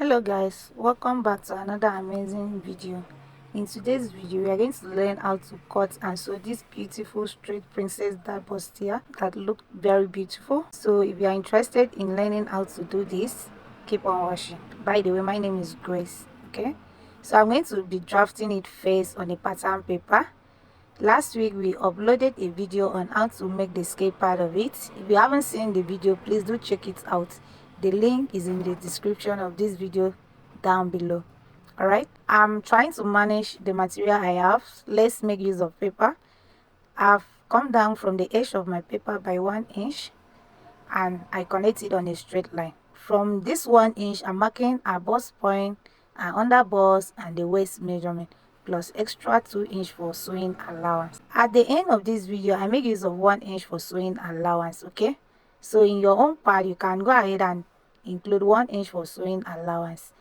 Hello guys, welcome back to another amazing video. In today's video we are going to learn how to cut and sew this beautiful straight princess dye bustier that look very beautiful. So if you are interested in learning how to do this, keep on watching. By the way, my name is Grace. Okay, so I'm going to be drafting it first on a pattern paper. Last week we uploaded a video on how to make the scape part of it. If you haven't seen the video, please do check it out. The link is in the description of this video down below. Alright, I'm trying to manage the material I have. Let's make use of paper. I've come down from the edge of my paper by 1 inch and I connect it on a straight line. From this 1 inch, I'm marking a bust point, an under bust, and the waist measurement, plus extra 2 inch for sewing allowance. At the end of this video, I make use of 1 inch for sewing allowance. Okay, so in your own part, you can go ahead and include 1 inch for sewing allowance.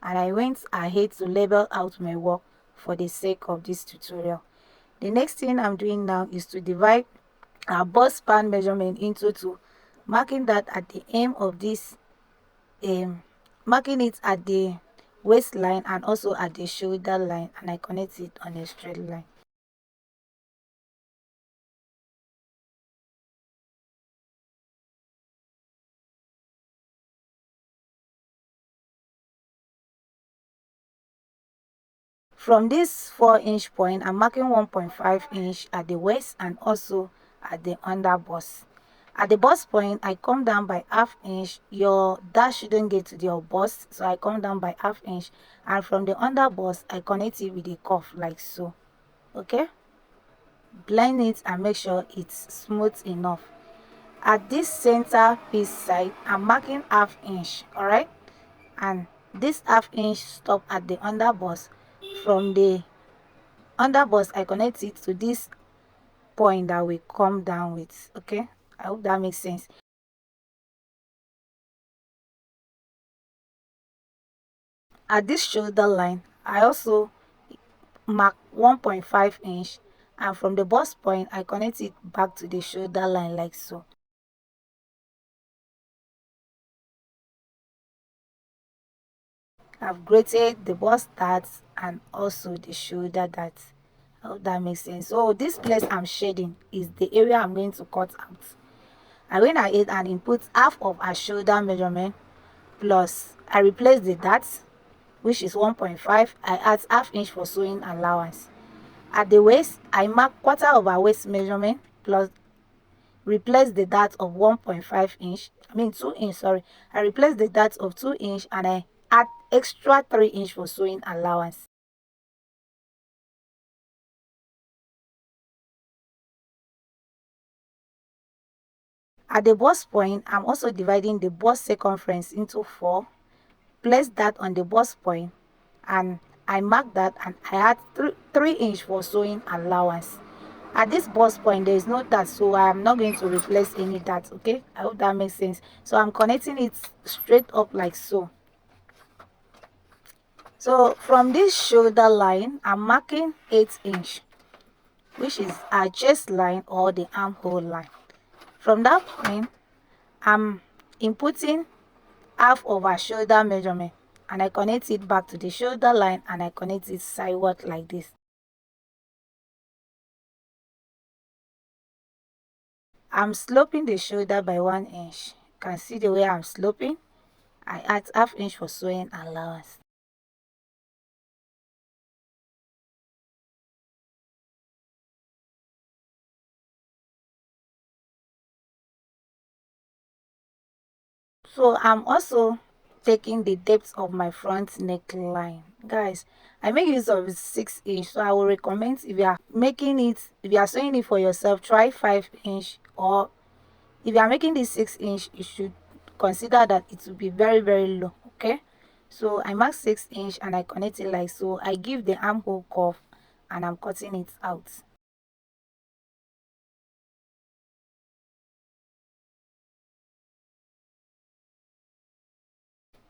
And I went ahead to label out my work for the sake of this tutorial. The next thing I'm doing now is to divide our bust span measurement into two, marking that at the end of this, marking it at the waistline and also at the shoulder line, and I connect it on a straight line. From this 4-inch point, I'm marking 1.5 inch at the waist and also at the under bust. At the bust point, I come down by ½ inch. Your dash shouldn't get to your bust, so I come down by ½ inch. And from the under bust, I connect it with a cuff like so. Okay, blend it and make sure it's smooth enough. At this center piece side, I'm marking ½ inch. All right, and this ½ inch stop at the under bust. From the under bust, I connect it to this point that we come down with. Okay, I hope that makes sense. At this shoulder line, I also mark 1.5 inch, and from the bust point, I connect it back to the shoulder line like so. I've graded the bust darts and also the shoulder darts. I hope that makes sense. So this place I'm shading is the area I'm going to cut out. I went ahead and input half of a shoulder measurement, plus I replace the darts, which is 1.5. I add ½ inch for sewing allowance. At the waist, I mark quarter of a waist measurement, plus replace the dart of 1.5 inch, 2 inch, sorry. I replace the dart of 2 inch and I add extra 3 inch for sewing allowance. At the bust point, I'm also dividing the bust circumference into 4. Place that on the bust point and I mark that and I add 3 inch for sewing allowance. At this bust point, there is no dart, so I am not going to replace any dart. Okay, I hope that makes sense. So I'm connecting it straight up like so. So from this shoulder line, I'm marking 8 inch, which is our chest line or the armhole line. From that point, I'm inputting half of our shoulder measurement and I connect it back to the shoulder line and I connect it sideward like this. I'm sloping the shoulder by 1 inch. You can see the way I'm sloping. I add ½ inch for sewing allowance. So I'm also taking the depth of my front neckline. Guys, I make use of 6 inch, so I will recommend if you are sewing it for yourself, try 5 inch, or if you are making this 6 inch, you should consider that it will be very low. Okay, so I mark 6 inch and I connect it like so. I give the armhole curve and I'm cutting it out.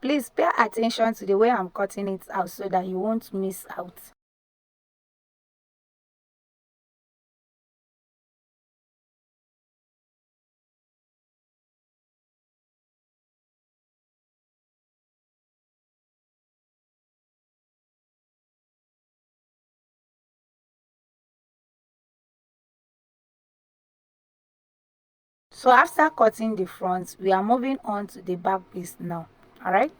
Please pay attention to the way I'm cutting it out so that you won't miss out. So after cutting the front, we are moving on to the back piece now. All right,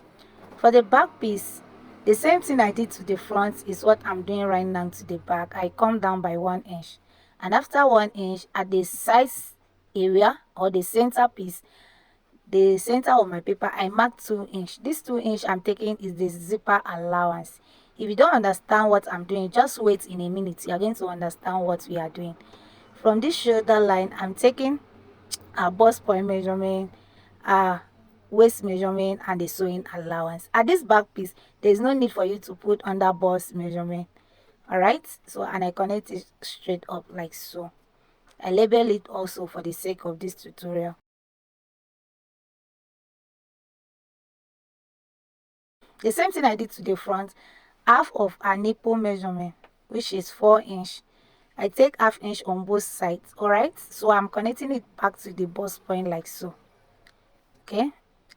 for the back piece, the same thing I did to the front is what I'm doing right now to the back. I come down by 1 inch, and after 1 inch at the size area or the center piece, the center of my paper, I mark 2 inch. This 2 inch I'm taking is the zipper allowance. If you don't understand what I'm doing, just wait in a minute, you're going to understand what we are doing. From this shoulder line, I'm taking a bust point measurement, a waist measurement, and the sewing allowance. At this back piece, there is no need for you to put under bust measurement. All right, so and I connect it straight up like so. I label it also for the sake of this tutorial. The same thing I did to the front, half of a nipple measurement, which is 4 inch. I take half inch on both sides. All right, so I'm connecting it back to the bust point like so. Okay,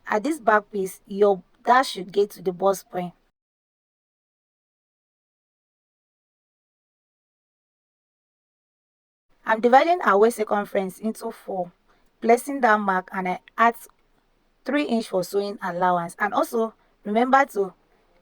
at this back piece, your dash should get to the bust point. I'm dividing our waist circumference into 4, placing that mark, and I add 3 inch for sewing allowance. And also remember to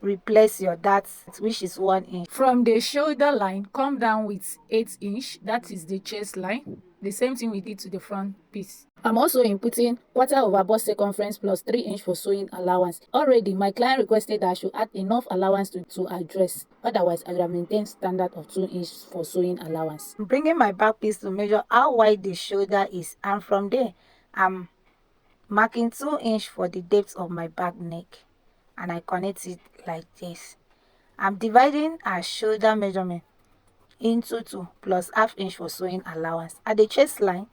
replace your dart, which is 1 inch. From the shoulder line, come down with 8 inch, that is the chest line. The same thing we did to the front piece. I'm also inputting quarter of our bust circumference plus 3 inch for sewing allowance. Already, my client requested that I should add enough allowance to address. Otherwise, I will maintain standard of 2 inch for sewing allowance. I'm bringing my back piece to measure how wide the shoulder is, and from there, I'm marking 2 inch for the depth of my back neck, and I connect it like this. I'm dividing our shoulder measurement into 2 plus half inch for sewing allowance. At the chest line,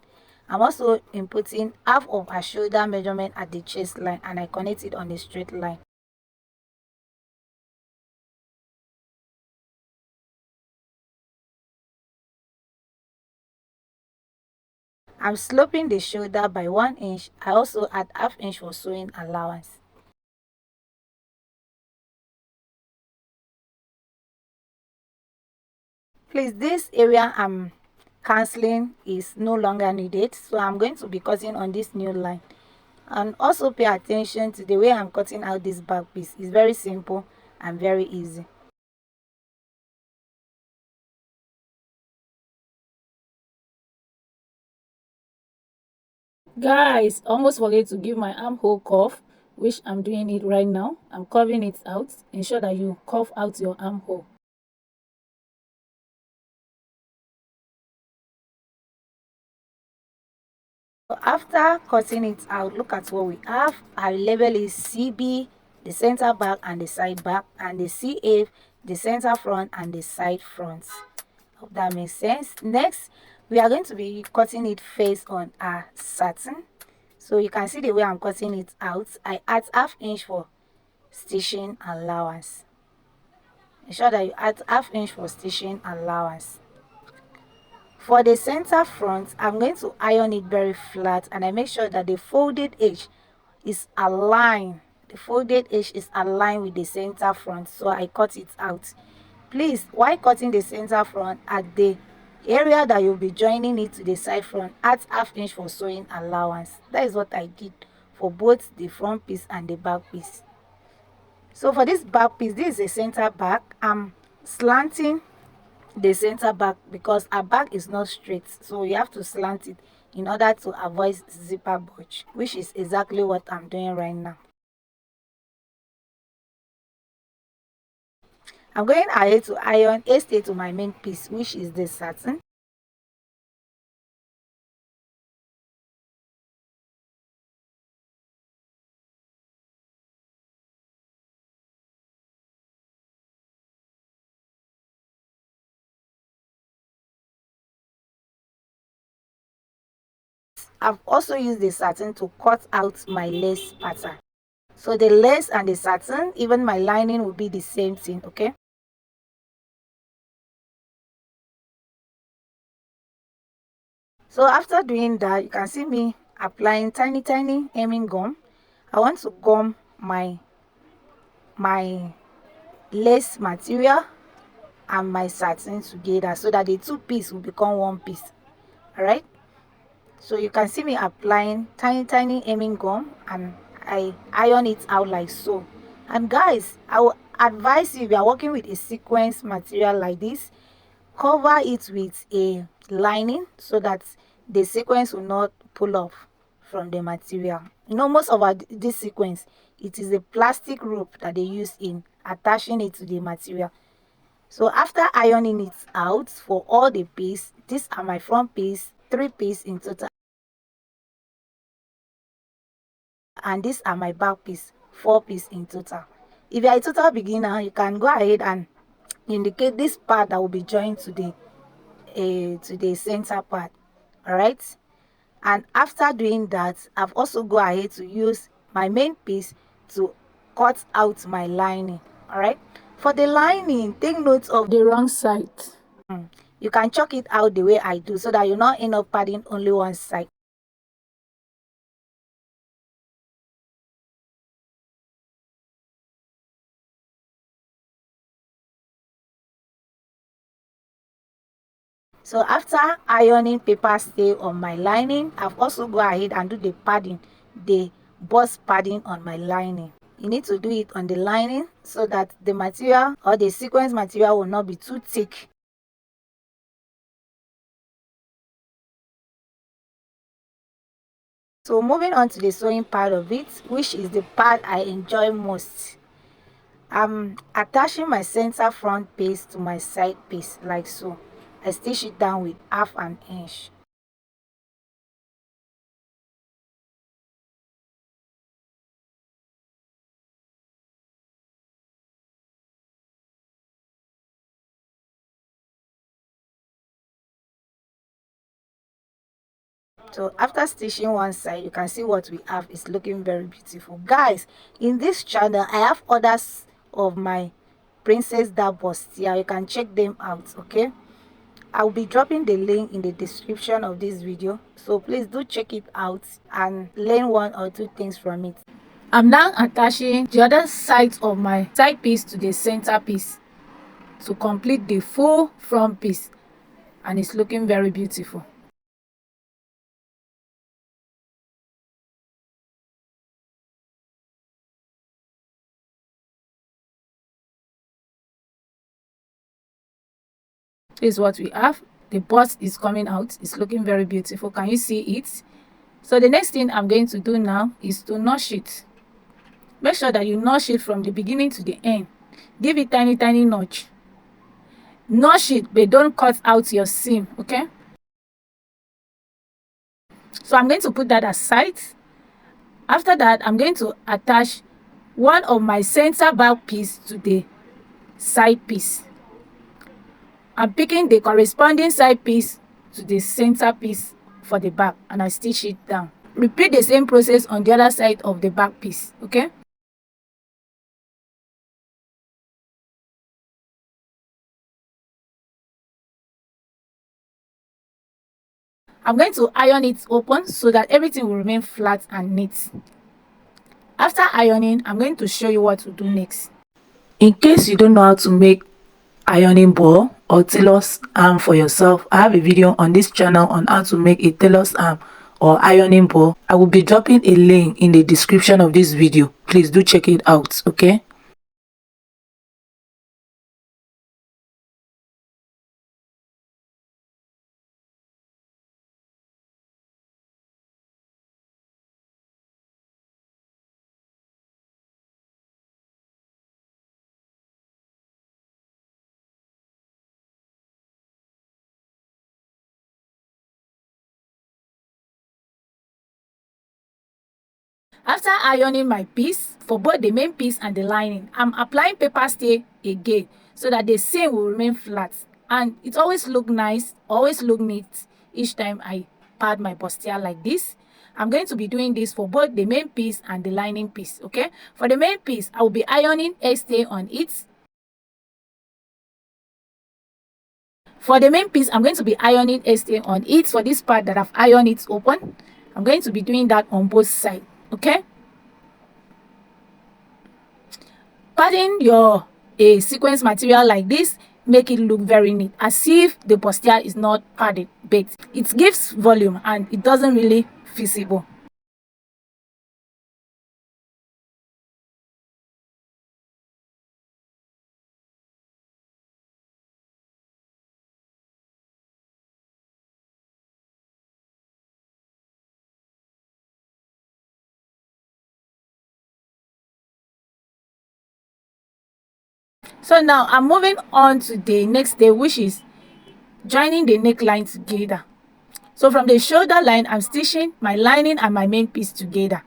I'm also inputting half of our shoulder measurement at the chest line, and I connect it on a straight line. I'm sloping the shoulder by 1 inch. I also add half inch for sewing allowance. Please, this area I'm cancelling is no longer needed, so I'm going to be cutting on this new line. And also pay attention to the way I'm cutting out this back piece. It's very simple and very easy. Guys, almost forget to give my armhole cuff, which I'm doing it right now. I'm curving it out. Ensure that you curve out your armhole. So after cutting it out, look at what we have. Our label is CB, the center back and the side back, and the CA, the center front and the side front. Hope that makes sense. Next, we are going to be cutting it face on our satin. So you can see the way I'm cutting it out. I add half inch for stitching allowance. Ensure that you add half inch for stitching allowance. For the center front, I'm going to iron it very flat, and I make sure that the folded edge is aligned. The folded edge is aligned with the center front, so I cut it out. Please, while cutting the center front, at the area that you'll be joining it to the side front, add half inch for sewing allowance. That is what I did for both the front piece and the back piece. So for this back piece, this is a center back. I'm slanting the center back because our back is not straight, so you have to slant it in order to avoid zipper bulge, which is exactly what I'm doing right now. I'm going ahead to iron a stay to my main piece, which is the satin. I've also used the satin to cut out my lace pattern. So the lace and the satin, even my lining will be the same thing, okay? So after doing that, you can see me applying tiny hemming gum. I want to gum my lace material and my satin together so that the two pieces will become one piece. All right, So you can see me applying tiny hemming gum, and I iron it out like so. And guys, I will advise you, if you are working with a sequence material like this, cover it with a lining so that the sequence will not pull off from the material. You know, most of this sequence, it is a plastic rope that they use in attaching it to the material. So after ironing it out for all the piece, these are my front piece, 3 piece in total, and these are my back piece, 4 piece in total. If you are a total beginner, you can go ahead and indicate this part that will be joined to the center part. All right, and after doing that, I've also go ahead to use my main piece to cut out my lining. All right, for the lining, take note of The wrong side. you can chalk it out the way I do so that you not end up padding only one side. So after ironing paper stay on my lining, I've also go ahead and do the padding, the bust padding on my lining. You need to do it on the lining so that the material or the sequence material will not be too thick. So moving on to the sewing part of it, which is the part I enjoy most. I'm attaching my center front piece to my side piece like so. I stitch it down with 1/2 inch. So after stitching one side, you can see what we have is looking very beautiful. Guys, in this channel I have others of my princess that bustier. You can check them out. Okay, I'll be dropping the link in the description of this video, so please do check it out and learn 1 or 2 things from it. I'm now attaching the other side of my side piece to the center piece to complete the full front piece, and it's looking very beautiful. This is what we have. The bust is coming out. It's looking very beautiful. Can you see it? So the next thing I'm going to do now is to notch it. Make sure that you notch it from the beginning to the end. Give it tiny notch. Notch it, but don't cut out your seam. Okay, so I'm going to put that aside. After that, I'm going to attach one of my center back piece to the side piece. I'm picking the corresponding side piece to the center piece for the back, and I stitch it down. Repeat the same process on the other side of the back piece. Okay, I'm going to iron it open so that everything will remain flat and neat. After ironing, I'm going to show you what to do next. In case you don't know how to make ironing ball or tailor's arm for yourself, I have a video on this channel on how to make a tailor's arm or ironing ball. I will be dropping a link in the description of this video. Please do check it out. Okay, after ironing my piece for both the main piece and the lining, I'm applying paper stay again so that the seam will remain flat, and it always look nice, always look neat each time I pad my bustier like this. I'm going to be doing this for both the main piece and the lining piece. Okay, for the main piece, I will be ironing a stay on it. For the main piece, I'm going to be ironing a stay on it. For this part that I've ironed it open, I'm going to be doing that on both sides. Okay, padding your sequence material like this make it look very neat, as if the bustier is not padded. but it gives volume and it doesn't really visible. So now I'm moving on to the next day, which is joining the neckline together. So from the shoulder line, I'm stitching my lining and my main piece together.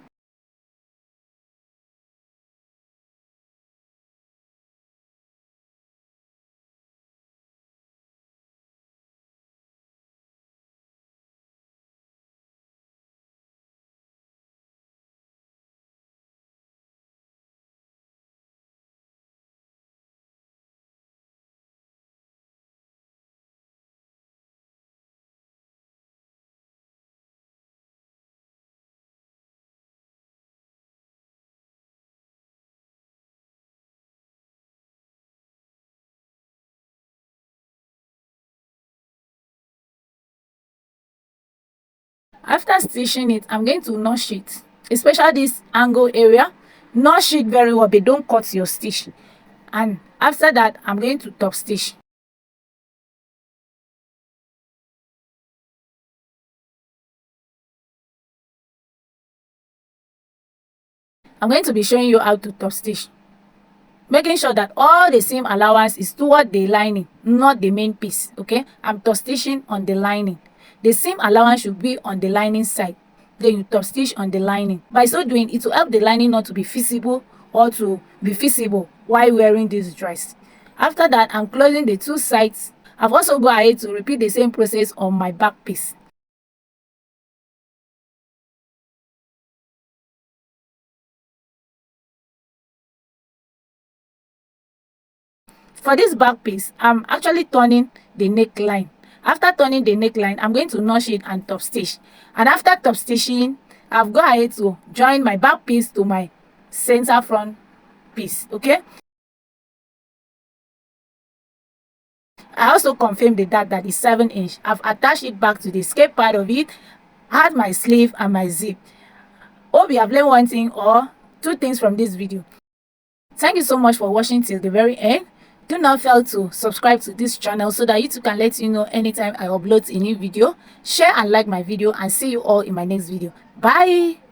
After stitching it, I'm going to notch it, especially this angle area. Notch it very well, but don't cut your stitch. And after that, I'm going to top stitch. I'm going to be showing you how to top stitch, making sure that all the seam allowance is toward the lining, not the main piece. Okay, I'm top stitching on the lining. The seam allowance should be on the lining side, then you top stitch on the lining. By so doing, it will help the lining not to be visible or to be visible while wearing this dress. After that, I'm closing the two sides. I've also go ahead to repeat the same process on my back piece. For this back piece, I'm actually turning the neckline. After turning the neckline, I'm going to notch it and top stitch. And after top stitching, I've go ahead to join my back piece to my center front piece. Okay. I also confirmed the dart that is 7 inch. I've attached it back to the scape part of it, add my sleeve and my zip. Hope you have learned one thing or two things from this video. Thank you so much for watching till the very end. Do not fail to subscribe to this channel so that YouTube can let you know anytime I upload a new video. Share and like my video, and see you all in my next video. Bye.